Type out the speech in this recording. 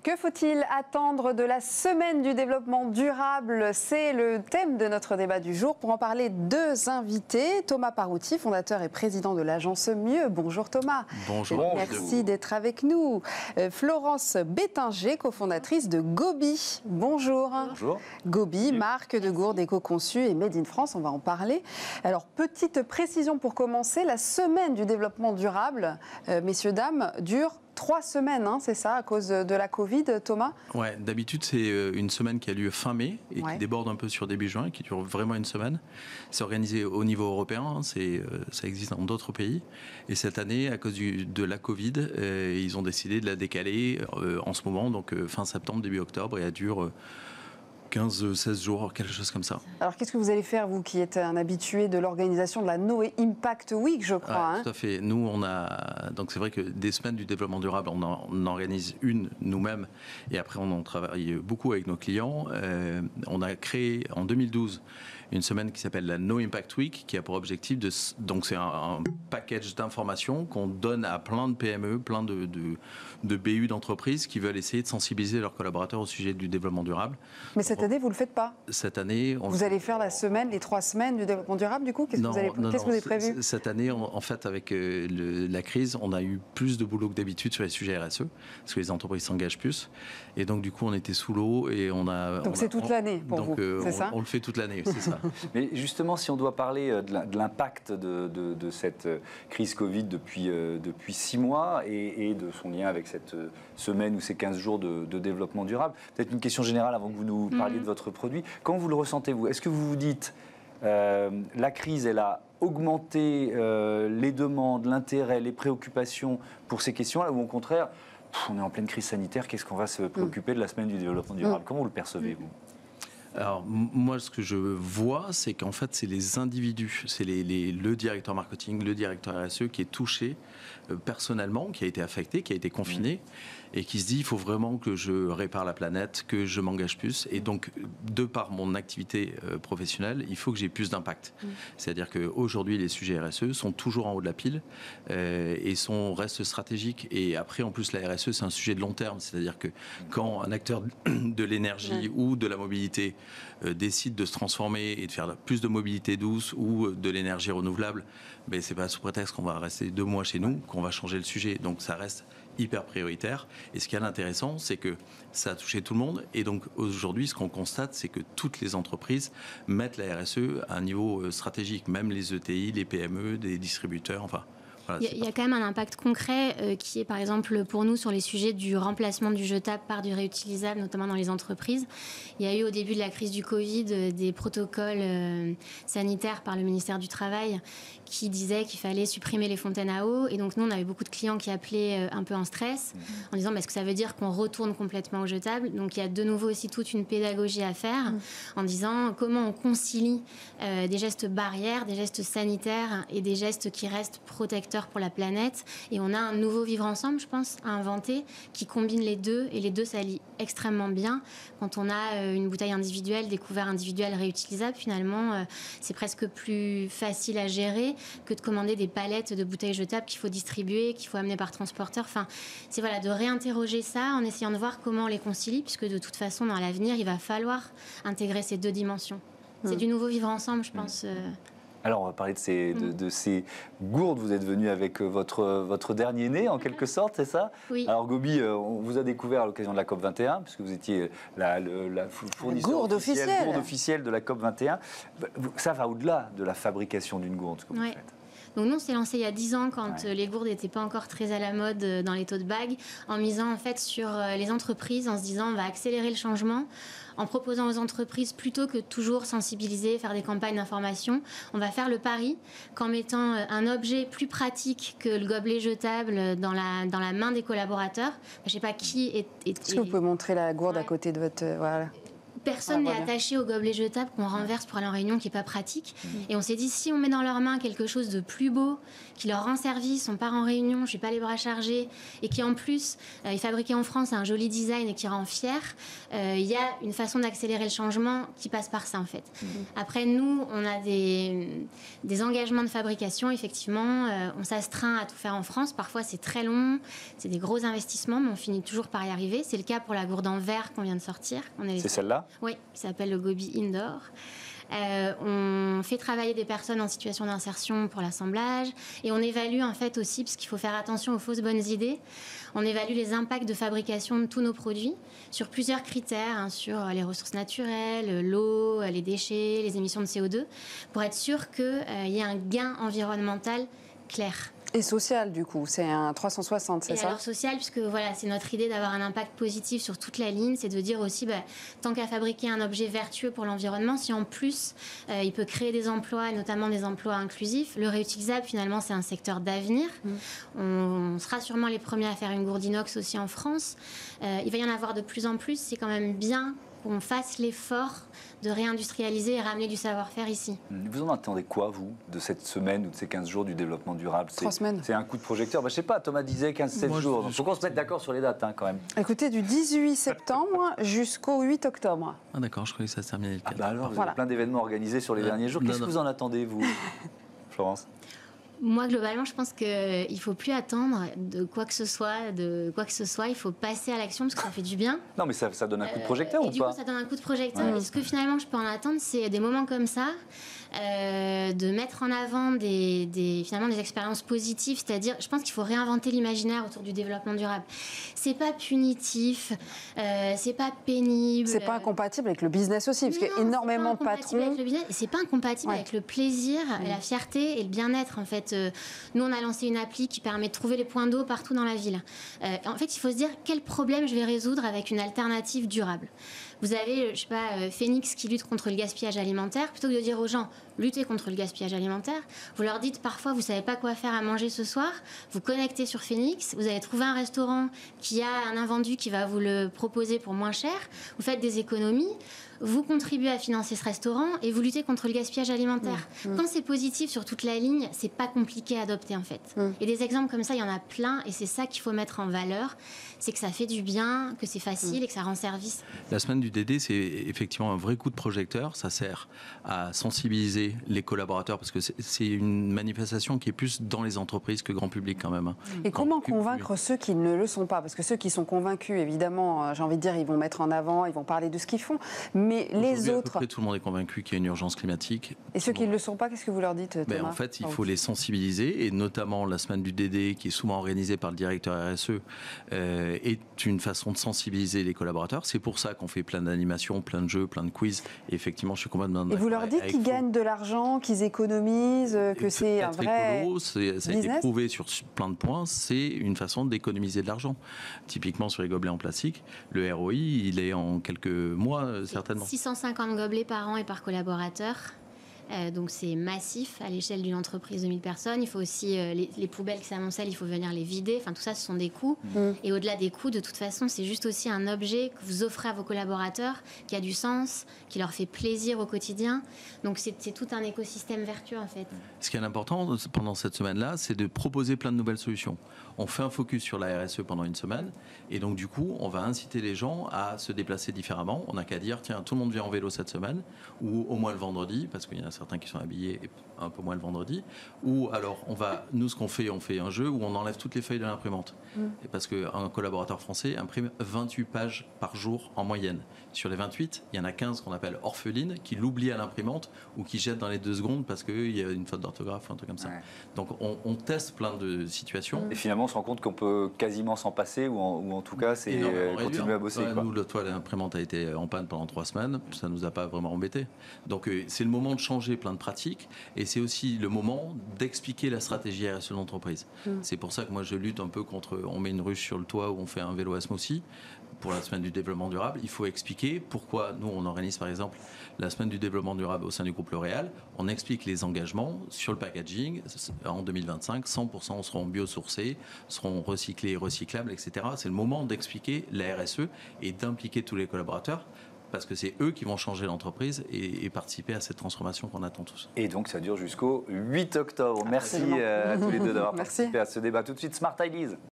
Que faut-il attendre de la semaine du développement durable? C'est le thème de notre débat du jour. Pour en parler, deux invités. Thomas Parouti, fondateur et président de l'agence Mieux. Bonjour Thomas. Bonjour. Merci d'être avec nous. Florence Bétinger, cofondatrice de Gobi. Bonjour. Bonjour. Gobi, marque de gourdes éco-conçue et made in France, on va en parler. Alors, petite précision pour commencer, la semaine du développement durable, messieurs, dames, dure 3 semaines, hein, c'est ça, à cause de la Covid, Thomas? Ouais, d'habitude, c'est une semaine qui a lieu fin mai et qui déborde un peu sur début juin, qui dure vraiment une semaine. C'est organisé au niveau européen, hein, ça existe dans d'autres pays. Et cette année, à cause de la Covid, ils ont décidé de la décaler en ce moment, donc fin septembre, début octobre, et elle dure 15-16 jours, quelque chose comme ça. Alors, qu'est-ce que vous allez faire, vous qui êtes un habitué de l'organisation de la No Impact Week, je crois? Tout à fait. Nous, donc c'est vrai que des semaines du développement durable, on en organise une nous-mêmes, et après, on en travaille beaucoup avec nos clients. On a créé en 2012 une semaine qui s'appelle la No Impact Week, qui a pour objectif donc c'est un package d'informations qu'on donne à plein de PME, plein de BU d'entreprises qui veulent essayer de sensibiliser leurs collaborateurs au sujet du développement durable. Mais cette année, vous ne le faites pas? Cette année... Vous allez faire les 3 semaines du développement durable, du coup? Qu'est-ce que vous avez prévu? Cette année, en fait, avec la crise, on a eu plus de boulot que d'habitude sur les sujets RSE, parce que les entreprises s'engagent plus. Et donc, du coup, on était sous l'eau et on a... Donc, c'est toute l'année pour vous, c'est ça? On le fait toute l'année, c'est ça. Mais justement, si on doit parler de l'impact de cette crise Covid depuis 6 mois et de son lien avec cette semaine ou ces 15 jours de développement durable, peut-être une question générale avant que vous nous parliez de votre produit. Comment vous le ressentez, vous? Est-ce que vous vous dites la crise, elle a augmenté les demandes, l'intérêt, les préoccupations pour ces questions-là, ou au contraire, on est en pleine crise sanitaire, qu'est-ce qu'on va se préoccuper de la semaine du développement durable? Comment vous le percevez, vous? Alors, moi, ce que je vois, c'est qu'en fait, c'est les individus, c'est le directeur marketing, le directeur RSE qui est touché personnellement, qui a été affecté, qui a été confiné, et qui se dit, il faut vraiment que je répare la planète, que je m'engage plus. Et donc, de par mon activité professionnelle, il faut que j'ai plus d'impact. C'est-à-dire qu'aujourd'hui, les sujets RSE sont toujours en haut de la pile et restent stratégiques. Et après, en plus, la RSE, c'est un sujet de long terme. C'est-à-dire que quand un acteur de l'énergie ou de la mobilité décide de se transformer et de faire plus de mobilité douce ou de l'énergie renouvelable, ben, c'est pas sous prétexte qu'on va rester 2 mois chez nous qu'on va changer le sujet. Donc ça reste hyper prioritaire. Et ce qui est intéressant, c'est que ça a touché tout le monde. Et donc aujourd'hui, ce qu'on constate, c'est que toutes les entreprises mettent la RSE à un niveau stratégique, même les ETI, les PME, des distributeurs, enfin... Voilà, il y a quand même un impact concret qui est par exemple pour nous sur les sujets du remplacement du jetable par du réutilisable, notamment dans les entreprises. Il y a eu au début de la crise du Covid des protocoles sanitaires par le ministère du Travail qui disaient qu'il fallait supprimer les fontaines à eau. Et donc nous, on avait beaucoup de clients qui appelaient un peu en stress en disant est-ce que ça veut dire qu'on retourne complètement au jetable? Donc il y a de nouveau aussi toute une pédagogie à faire en disant comment on concilie des gestes barrières, des gestes sanitaires et des gestes qui restent protecteurs pour la planète. Et on a un nouveau vivre ensemble, je pense, à inventer qui combine les deux. Et les deux s'allient extrêmement bien. Quand on a une bouteille individuelle, des couverts individuels réutilisables, finalement, c'est presque plus facile à gérer que de commander des palettes de bouteilles jetables qu'il faut distribuer, qu'il faut amener par transporteur. Enfin, c'est de réinterroger ça en essayant de voir comment on les concilie, puisque de toute façon, dans l'avenir, il va falloir intégrer ces 2 dimensions. C'est du nouveau vivre ensemble, je pense. Alors, on va parler de ces gourdes. Vous êtes venu avec votre dernier né, en quelque sorte, c'est ça? Oui. Alors, Gobi, on vous a découvert à l'occasion de la COP21, puisque vous étiez la fournisseur gourde officielle de la COP21. Ça va au-delà de la fabrication d'une gourde, ce que vous faites. Donc nous, on s'est lancé il y a 10 ans quand les gourdes n'étaient pas encore très à la mode dans les tote bags, en misant en fait sur les entreprises, en se disant on va accélérer le changement, en proposant aux entreprises plutôt que toujours sensibiliser, faire des campagnes d'information, on va faire le pari qu'en mettant un objet plus pratique que le gobelet jetable dans la main des collaborateurs, je ne sais pas qui est... Est-ce que vous pouvez montrer la gourde à côté de votre... voilà. personne n'est attaché au gobelet jetable qu'on renverse pour aller en réunion, qui n'est pas pratique. Et on s'est dit, si on met dans leurs mains quelque chose de plus beau, qui leur rend service, on part en réunion, je n'ai pas les bras chargés, et qui en plus est fabriqué en France, a un joli design et qui rend fier, il y a une façon d'accélérer le changement qui passe par ça en fait. Après, nous, on a des engagements de fabrication, effectivement, on s'astreint à tout faire en France. Parfois, c'est très long, c'est des gros investissements, mais on finit toujours par y arriver. C'est le cas pour la gourde en verre qu'on vient de sortir. C'est celle-là ? Oui, qui s'appelle le Gobi Indoor. On fait travailler des personnes en situation d'insertion pour l'assemblage et on évalue en fait aussi, parce qu'il faut faire attention aux fausses bonnes idées, on évalue les impacts de fabrication de tous nos produits sur plusieurs critères, sur les ressources naturelles, l'eau, les déchets, les émissions de CO2, pour être sûr qu'il y ait un gain environnemental clair. Et social, du coup, c'est un 360, c'est ça ? Et alors social, puisque voilà, c'est notre idée d'avoir un impact positif sur toute la ligne, c'est de dire aussi, tant qu'à fabriquer un objet vertueux pour l'environnement, si en plus il peut créer des emplois, notamment des emplois inclusifs, le réutilisable finalement c'est un secteur d'avenir. On sera sûrement les premiers à faire une gourde inox aussi en France. Il va y en avoir de plus en plus, c'est quand même bien qu'on fasse l'effort de réindustrialiser et ramener du savoir-faire ici. Vous en attendez quoi, vous, de cette semaine ou de ces 15 jours du développement durable ? 3 semaines. C'est un coup de projecteur. Je ne sais pas, Thomas disait 15-16 jours. Il faut qu'on se mette d'accord sur les dates quand même. Écoutez, du 18 septembre jusqu'au 8 octobre. Ah d'accord, je croyais que ça se terminait le 4. Alors, vous avez plein d'événements organisés sur les derniers jours. Qu'est-ce que vous en attendez, vous, Florence ? Moi, globalement, je pense qu'il ne faut plus attendre de quoi que ce soit, il faut passer à l'action parce que ça fait du bien. Non, mais ça donne un coup de projecteur ou pas ? Du coup, ça donne un coup de projecteur. Et ce que finalement je peux en attendre, c'est des moments comme ça, de mettre en avant finalement des expériences positives, c'est-à-dire, je pense qu'il faut réinventer l'imaginaire autour du développement durable. C'est pas punitif, c'est pas pénible. C'est pas incompatible avec le business aussi, parce qu'il y a énormément de patrons. C'est pas incompatible avec le plaisir, et la fierté et le bien-être en fait. Nous, on a lancé une appli qui permet de trouver les points d'eau partout dans la ville. En fait, il faut se dire quel problème je vais résoudre avec une alternative durable. Vous avez, je sais pas, Phoenix qui lutte contre le gaspillage alimentaire. Plutôt que de dire aux gens, lutter contre le gaspillage alimentaire, vous leur dites parfois, vous savez pas quoi faire à manger ce soir, vous connectez sur Phoenix, vous allez trouver un restaurant qui a un invendu qui va vous le proposer pour moins cher, vous faites des économies, vous contribuez à financer ce restaurant et vous luttez contre le gaspillage alimentaire. Quand c'est positif sur toute la ligne, c'est pas compliqué à adopter en fait. Et des exemples comme ça, il y en a plein et c'est ça qu'il faut mettre en valeur, c'est que ça fait du bien, que c'est facile et que ça rend service. La semaine du DD, c'est effectivement un vrai coup de projecteur. Ça sert à sensibiliser les collaborateurs parce que c'est une manifestation qui est plus dans les entreprises que grand public quand même. Et comment convaincre ceux qui ne le sont pas ? Parce que ceux qui sont convaincus, évidemment, j'ai envie de dire, ils vont mettre en avant, ils vont parler de ce qu'ils font. Mais les autres... À peu près tout le monde est convaincu qu'il y a une urgence climatique. Et ceux qui ne le sont pas, qu'est-ce que vous leur dites, Thomas ? En fait, il faut les sensibiliser et notamment la semaine du DD qui est souvent organisée par le directeur RSE est une façon de sensibiliser les collaborateurs. C'est pour ça qu'on fait plein d'animations, plein de jeux, plein de quiz. Et effectivement, je suis complètement d'accord. Et vous leur dites qu'ils gagnent de l'argent, qu'ils économisent, que c'est un vrai écolo, ça a été prouvé sur plein de points, c'est une façon d'économiser de l'argent. Typiquement sur les gobelets en plastique, le ROI, il est en quelques mois certainement. 650 gobelets par an et par collaborateur. Donc c'est massif à l'échelle d'une entreprise de 1000 personnes. Il faut aussi les poubelles qui s'amoncellent, il faut venir les vider. Enfin tout ça, ce sont des coûts. Et au-delà des coûts, de toute façon, c'est juste aussi un objet que vous offrez à vos collaborateurs qui a du sens, qui leur fait plaisir au quotidien. Donc c'est tout un écosystème vertueux en fait. Ce qui est important pendant cette semaine-là, c'est de proposer plein de nouvelles solutions. On fait un focus sur la RSE pendant une semaine et donc du coup, on va inciter les gens à se déplacer différemment. On n'a qu'à dire, tiens, tout le monde vient en vélo cette semaine ou au moins le vendredi, parce qu'il y en a certains qui sont habillés et un peu moins le vendredi. Ou alors, nous, ce qu'on fait, on fait un jeu où on enlève toutes les feuilles de l'imprimante. Et parce qu'un collaborateur français imprime 28 pages par jour en moyenne. Sur les 28, il y en a 15 qu'on appelle orphelines, qui l'oublient à l'imprimante ou qui jettent dans les 2 secondes parce qu'il y a une faute d'orthographe ou un truc comme ça. Ouais. Donc, on teste plein de situations. Et finalement, on se rend compte qu'on peut quasiment s'en passer ou en tout cas, c'est continuer à bosser. Nous, l'imprimante a été en panne pendant 3 semaines. Ça ne nous a pas vraiment embêtés. Donc, c'est le moment de changer plein de pratiques et c'est aussi le moment d'expliquer la stratégie RSE de l'entreprise. C'est pour ça que moi, je lutte un peu contre... On met une ruche sur le toit où on fait un vélo à smoothie. Pour la semaine du développement durable, il faut expliquer pourquoi nous, on organise par exemple la semaine du développement durable au sein du groupe L'Oréal. On explique les engagements sur le packaging. En 2025, 100% seront biosourcés, seront recyclés et recyclables, etc. C'est le moment d'expliquer la RSE et d'impliquer tous les collaborateurs parce que c'est eux qui vont changer l'entreprise et participer à cette transformation qu'on attend tous. Et donc ça dure jusqu'au 8 octobre. Merci à tous les deux d'avoir participé à ce débat. Tout de suite, Smart Ideas.